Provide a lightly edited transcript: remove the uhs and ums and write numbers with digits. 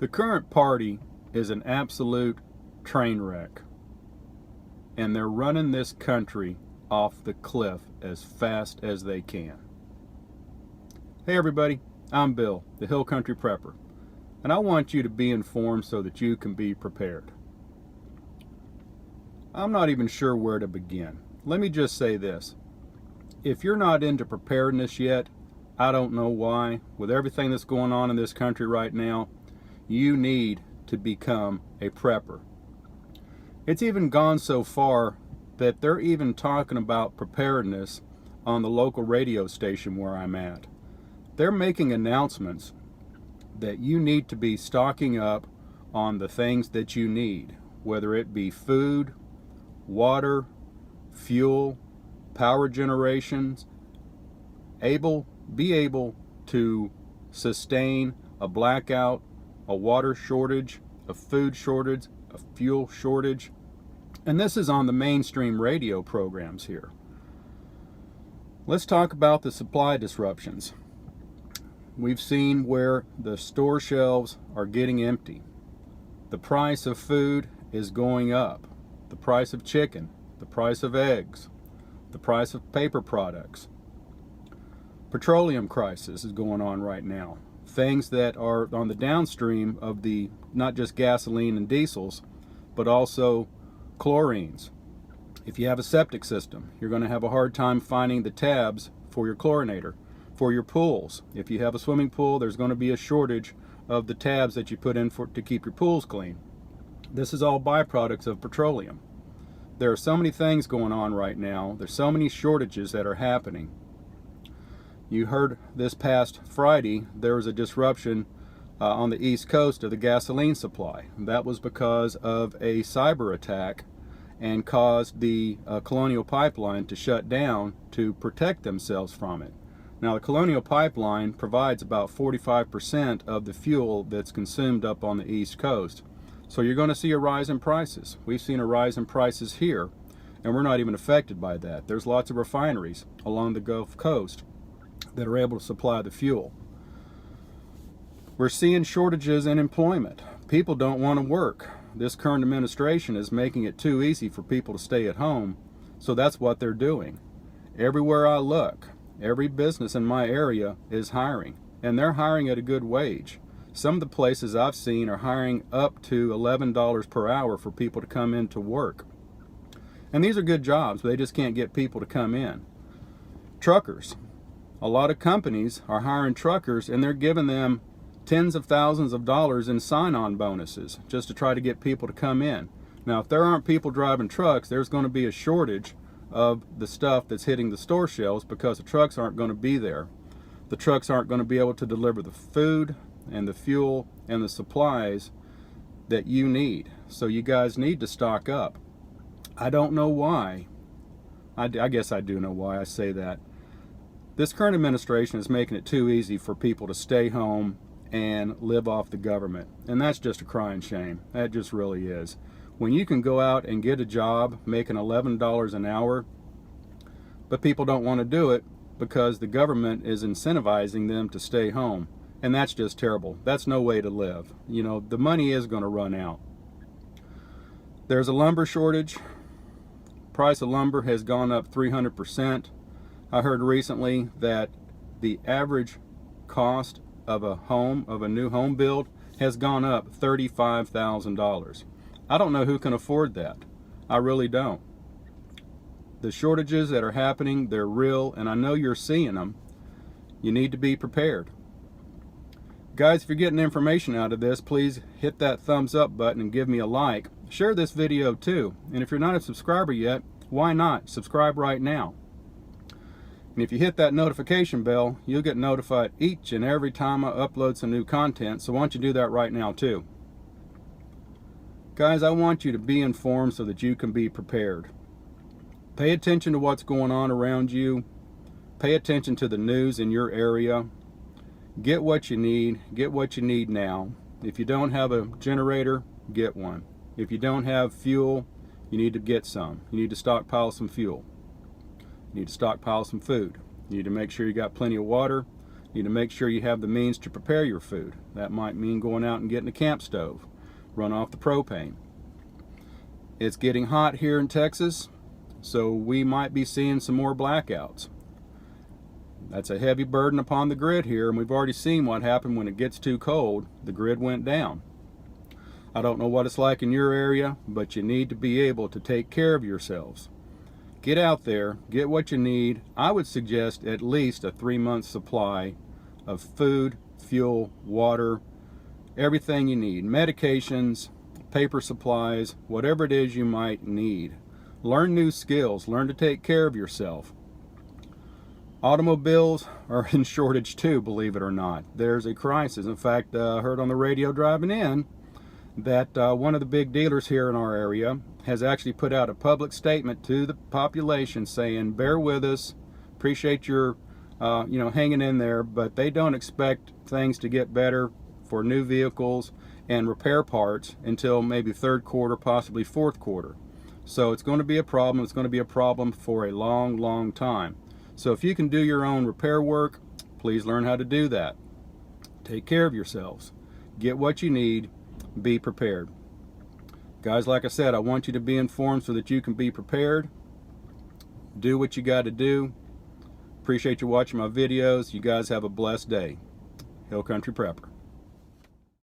The current party is an absolute train wreck, and they're running this country off the cliff as fast as they can. Hey everybody, I'm Bill, the Hill Country Prepper, and I want you to be informed so that you can be prepared. I'm not even sure where to begin. Let me just say this. If you're not into preparedness yet, I don't know why. With everything that's going on in this country right now, you need to become a prepper. It's even gone so far that they're even talking about preparedness on the local radio station where I'm at. They're making announcements that you need to be stocking up on the things that you need, whether it be food, water, fuel, power generations, be able to sustain a blackout, a water shortage, a food shortage, a fuel shortage. And this is on the mainstream radio programs here. Let's talk about the supply disruptions. We've seen where the store shelves are getting empty. The price of food is going up. The price of chicken, the price of eggs, the price of paper products. Petroleum crisis is going on right now. Things that are on the downstream of the not just gasoline and diesels, but also chlorines. If you have a septic system, you're going to have a hard time finding the tabs for your chlorinator. For your pools, if you have a swimming pool, there's going to be a shortage of the tabs that you put in to keep your pools clean. This is all byproducts of petroleum. There are so many things going on right now. There's so many shortages that are happening. You heard this past Friday there was a disruption on the East Coast of the gasoline supply. That was because of a cyber attack and caused the Colonial Pipeline to shut down to protect themselves from it. Now the Colonial Pipeline provides about 45% of the fuel that's consumed up on the East Coast. So you're going to see a rise in prices. We've seen a rise in prices here, and we're not even affected by that. There's lots of refineries along the Gulf Coast that are able to supply the fuel. We're seeing shortages in employment. People don't want to work. This current administration is making it too easy for people to stay at home, so that's what they're doing. Everywhere I look, every business in my area is hiring, and they're hiring at a good wage. Some of the places I've seen are hiring up to $11 per hour for people to come in to work. And these are good jobs, but they just can't get people to come in. Truckers. A lot of companies are hiring truckers, and they're giving them tens of thousands of dollars in sign-on bonuses just to try to get people to come in. Now, if there aren't people driving trucks, there's going to be a shortage of the stuff that's hitting the store shelves because the trucks aren't going to be there. The trucks aren't going to be able to deliver the food and the fuel and the supplies that you need. So you guys need to stock up. I don't know why. I guess I do know why I say that. This current administration is making it too easy for people to stay home and live off the government. And that's just a crying shame. That just really is. When you can go out and get a job making $11 an hour, but people don't want to do it because the government is incentivizing them to stay home. And that's just terrible. That's no way to live. You know, the money is going to run out. There's a lumber shortage. Price of lumber has gone up 300%. I heard recently that the average cost of a new home build has gone up $35,000. I don't know who can afford that. I really don't. The shortages that are happening, they're real, and I know you're seeing them. You need to be prepared. Guys, if you're getting information out of this, please hit that thumbs up button and give me a like. Share this video too. And if you're not a subscriber yet, why not? Subscribe right now. And if you hit that notification bell, you'll get notified each and every time I upload some new content. So why don't you do that right now too? Guys, I want you to be informed so that you can be prepared. Pay attention to what's going on around you. Pay attention to the news in your area. Get what you need now. If you don't have a generator, get one. If you don't have fuel, you need to get some. You need to stockpile some fuel. You need to stockpile some food. You need to make sure you got plenty of water. You need to make sure you have the means to prepare your food. That might mean going out and getting a camp stove, run off the propane. It's getting hot here in Texas, so we might be seeing some more blackouts. That's a heavy burden upon the grid here, and we've already seen what happened when it gets too cold. The grid went down. I don't know what it's like in your area, but you need to be able to take care of yourselves. Get out there, get what you need. I would suggest at least a 3-month supply of food, fuel, water, everything you need, medications, paper supplies, whatever it is you might need. Learn new skills, learn to take care of yourself. Automobiles are in shortage too, believe it or not. There's a crisis. In fact, I heard on the radio driving in that one of the big dealers here in our area has actually put out a public statement to the population saying, bear with us, appreciate your hanging in there, but they don't expect things to get better for new vehicles and repair parts until maybe third quarter, possibly fourth quarter. So it's going to be a problem. It's going to be a problem for a long, long time. So if you can do your own repair work, please learn how to do that. Take care of yourselves. Get what you need. Be prepared. Guys, like I said, I want you to be informed so that you can be prepared. Do what you got to do. Appreciate you watching my videos. You guys have a blessed day. Hill Country Prepper.